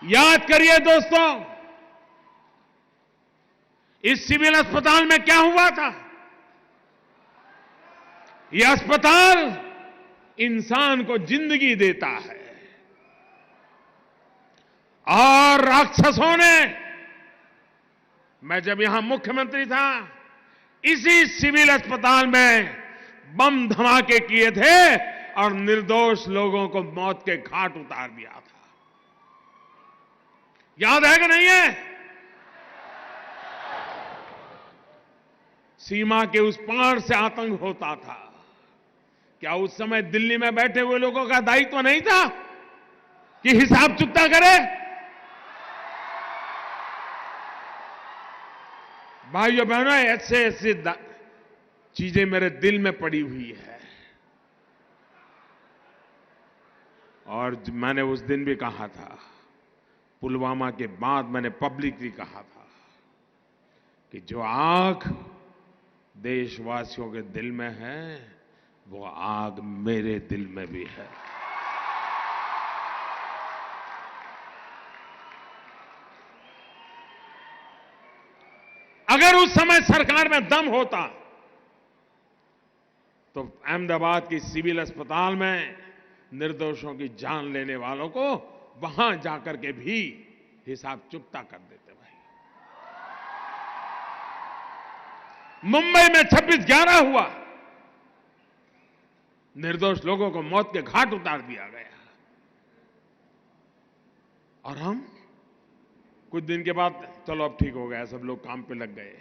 याद करिए दोस्तों, इस सिविल अस्पताल में क्या हुआ था। यह अस्पताल इंसान को जिंदगी देता है और राक्षसों ने, मैं जब यहां मुख्यमंत्री था, इसी सिविल अस्पताल में बम धमाके किए थे और निर्दोष लोगों को मौत के घाट उतार दिया था। याद है कि नहीं है? सीमा के उस पार से आतंक होता था। क्या उस समय दिल्ली में बैठे हुए लोगों का दायित्व नहीं था कि हिसाब चुकता करे? भाइयों बहनों, ऐसे ऐसे चीजें मेरे दिल में पड़ी हुई है। और मैंने उस दिन भी कहा था, पुलवामा के बाद मैंने पब्लिकली कहा था कि जो आग देशवासियों के दिल में है, वो आग मेरे दिल में भी है। अगर उस समय सरकार में दम होता तो अहमदाबाद की सिविल अस्पताल में निर्दोषों की जान लेने वालों को वहां जाकर के भी हिसाब चुकता कर देते भाई। मुंबई में 26/11 हुआ, निर्दोष लोगों को मौत के घाट उतार दिया गया, और हम कुछ दिन के बाद चलो अब ठीक हो गया, सब लोग काम पे लग गए।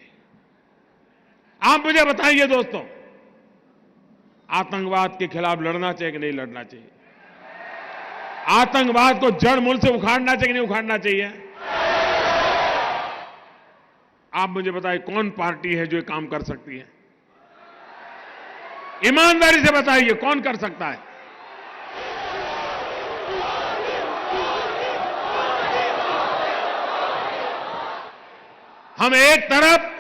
आप मुझे बताइए दोस्तों, आतंकवाद के खिलाफ लड़ना चाहिए कि नहीं लड़ना चाहिए? आतंकवाद को जड़ मूल से उखाड़ना चाहिए कि नहीं उखाड़ना चाहिए? आप मुझे बताइए, कौन पार्टी है जो ये काम कर सकती है? ईमानदारी से बताइए, कौन कर सकता है? हम एक तरफ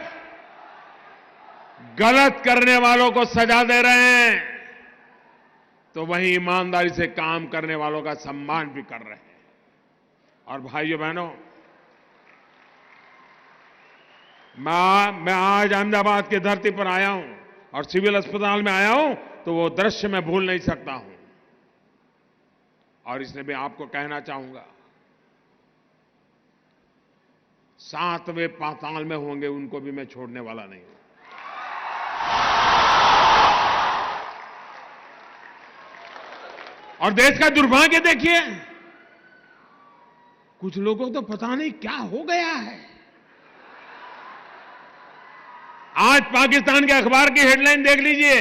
गलत करने वालों को सजा दे रहे हैं, तो वहीं ईमानदारी से काम करने वालों का सम्मान भी कर रहे हैं। और भाइयों बहनों, मैं आज अहमदाबाद की धरती पर आया हूं और सिविल अस्पताल में आया हूं, तो वो दृश्य मैं भूल नहीं सकता हूं। और इसलिए मैं आपको कहना चाहूंगा, 7वें पाताल में होंगे उनको भी मैं छोड़ने वाला नहीं हूं। और देश का दुर्भाग्य देखिए, कुछ लोगों को तो पता नहीं क्या हो गया है। आज पाकिस्तान के अखबार की हेडलाइन देख लीजिए,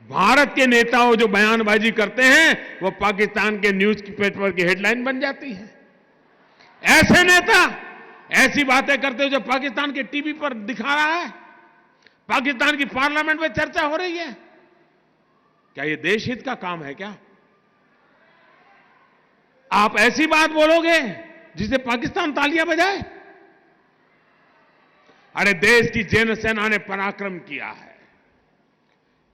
भारत के नेताओं जो बयानबाजी करते हैं वो पाकिस्तान के न्यूज पेपर की हेडलाइन बन जाती है। ऐसे नेता ऐसी बातें करते हो जो पाकिस्तान के टीवी पर दिखा रहा है, पाकिस्तान की पार्लियामेंट में चर्चा हो रही है। क्या ये देश हित का काम है क्या? आप ऐसी बात बोलोगे जिसे पाकिस्तान तालियां बजाए? अरे देश की जैन सेना ने पराक्रम किया है,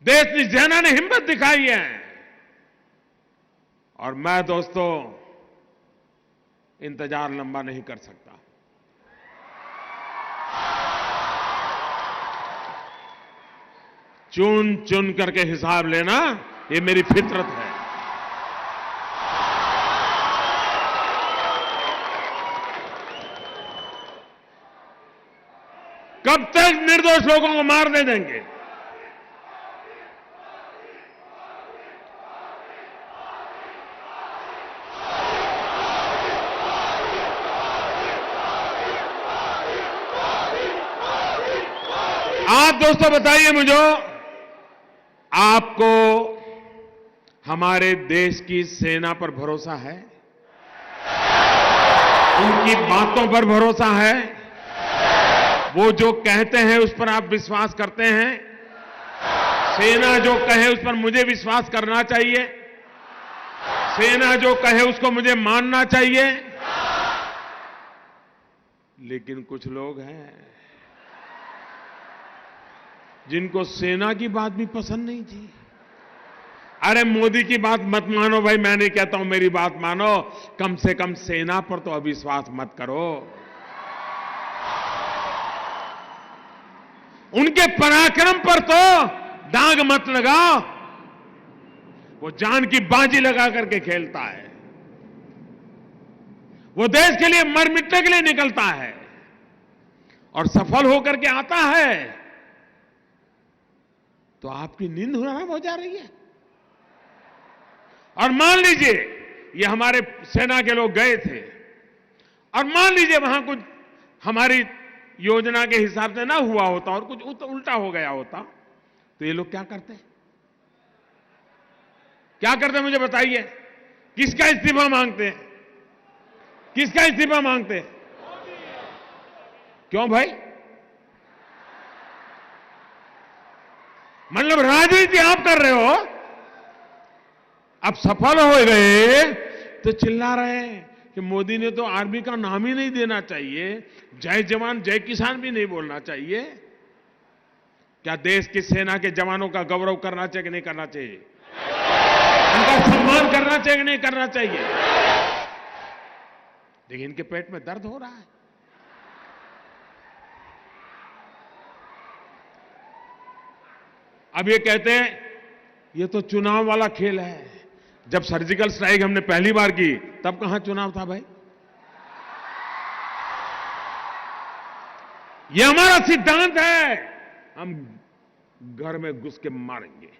देश की सेना ने हिम्मत दिखाई है। और मैं दोस्तों इंतजार लंबा नहीं कर सकता। चुन चुन करके हिसाब लेना, ये मेरी फितरत है। कब तक निर्दोष लोगों को मारने देंगे? आप दोस्तों बताइए मुझे, आपको हमारे देश की सेना पर भरोसा है? उनकी बातों पर भरोसा है? वो जो कहते हैं उस पर आप विश्वास करते हैं? सेना जो कहे उस पर मुझे विश्वास करना चाहिए, सेना जो कहे उसको मुझे मानना चाहिए। लेकिन कुछ लोग हैं जिनको सेना की बात भी पसंद नहीं थी, अरे मोदी की बात मत मानो भाई, मैं नहीं कहता हूं, मेरी बात मानो। कम से कम सेना पर तो अविश्वास मत करो। उनके पराक्रम पर तो दाग मत लगाओ। वो जान की बाजी लगा करके खेलता है। वो देश के लिए मर मिटने के लिए निकलता है और सफल होकर के आता है तो आपकी नींद हराम हो जा रही है। और मान लीजिए ये हमारे सेना के लोग गए थे और मान लीजिए वहां कुछ हमारी योजना के हिसाब से ना हुआ होता और कुछ उल्टा हो गया होता तो ये लोग क्या करते? क्या करते मुझे बताइए? किसका इस्तीफा मांगते हैं? किसका इस्तीफा मांगते हैं? क्यों भाई? मतलब राजनीति आप कर रहे हो, अब सफल हो गए तो चिल्ला रहे हैं कि मोदी ने तो आर्मी का नाम ही नहीं देना चाहिए, जय जवान जय किसान भी नहीं बोलना चाहिए। क्या देश की सेना के जवानों का गौरव करना चाहिए कि नहीं करना चाहिए? उनका सम्मान करना चाहिए कि नहीं करना चाहिए? लेकिन इनके पेट में दर्द हो रहा है। अब ये कहते हैं ये तो चुनाव वाला खेल है। जब सर्जिकल स्ट्राइक हमने पहली बार की तब कहां चुनाव था भाई? ये हमारा सिद्धांत है, हम घर में घुस के मारेंगे।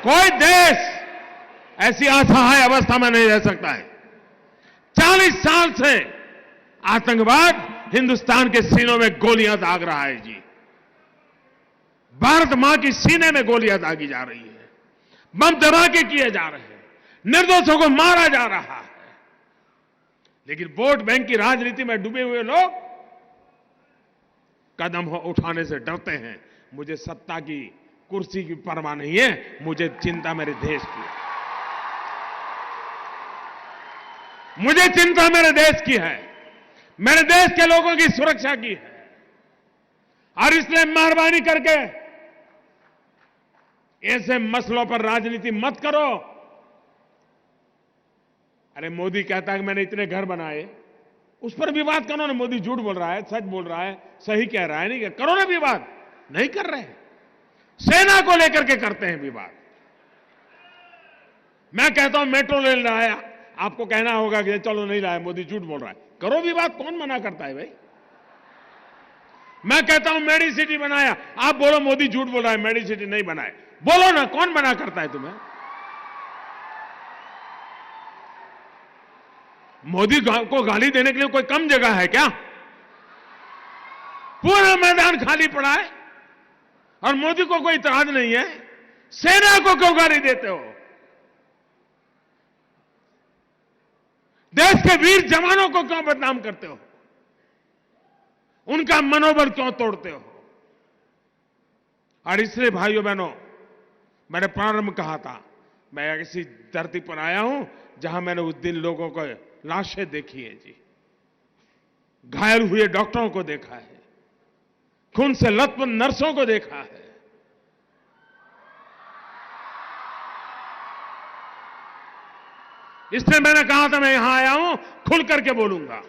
कोई देश ऐसी असहाय अवस्था में नहीं रह सकता है। 40 साल से आतंकवाद हिंदुस्तान के सीनों में गोलियां दाग रहा है जी। भारत मां की सीने में गोलियां दागी जा रही है, बम धमाके किए जा रहे हैं, निर्दोषों को मारा जा रहा है। लेकिन वोट बैंक की राजनीति में डूबे हुए लोग कदम उठाने से डरते हैं। मुझे सत्ता की कुर्सी की परवाह नहीं है, मुझे चिंता मेरे देश की, मुझे चिंता मेरे देश की है, मेरे देश के लोगों की सुरक्षा की है। और इसलिए मेहरबानी करके ऐसे मसलों पर राजनीति मत करो। अरे मोदी कहता है कि मैंने इतने घर बनाए, उस पर विवाद करो ना। मोदी झूठ बोल रहा है, सच बोल रहा है, सही कह रहा है, नहीं करो ना विवाद। नहीं कर रहे हैं, सेना को लेकर के करते हैं विवाद। मैं कहता हूं मेट्रो रेल लाया, आपको कहना होगा कि चलो नहीं लाया, मोदी झूठ बोल रहा है। करो विवाद, कौन मना करता है भाई? मैं कहता हूं मेडिसिटी बनाया, आप बोलो मोदी झूठ बोल रहा है, मेडिसिटी नहीं बनाए, बोलो ना, कौन मना करता है तुम्हें? मोदी को गाली देने के लिए कोई कम जगह है क्या? पूरा मैदान खाली पड़ा है और मोदी को कोई इतराज नहीं है। सेना को क्यों गाली देते हो? देश के वीर जवानों को क्यों बदनाम करते हो? उनका मनोबल क्यों तोड़ते हो? और इसलिए भाइयों बहनों, मैंने प्रारंभ कहा था, मैं ऐसी धरती पर आया हूं जहां मैंने उस दिन लोगों को लाशें देखी है जी, घायल हुए डॉक्टरों को देखा है, खून से लथपथ नर्सों को देखा है। इसलिए मैंने कहा था मैं यहां आया हूं, खुल करके बोलूंगा।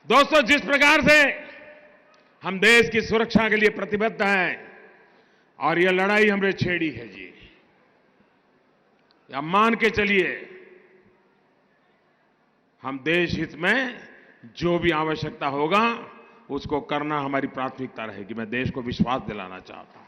दोस्तों, जिस प्रकार से हम देश की सुरक्षा के लिए प्रतिबद्ध हैं और यह लड़ाई हमने छेड़ी है जी, या मान के चलिए हम देश हित में जो भी आवश्यकता होगा उसको करना हमारी प्राथमिकता रहेगी। मैं देश को विश्वास दिलाना चाहता हूं।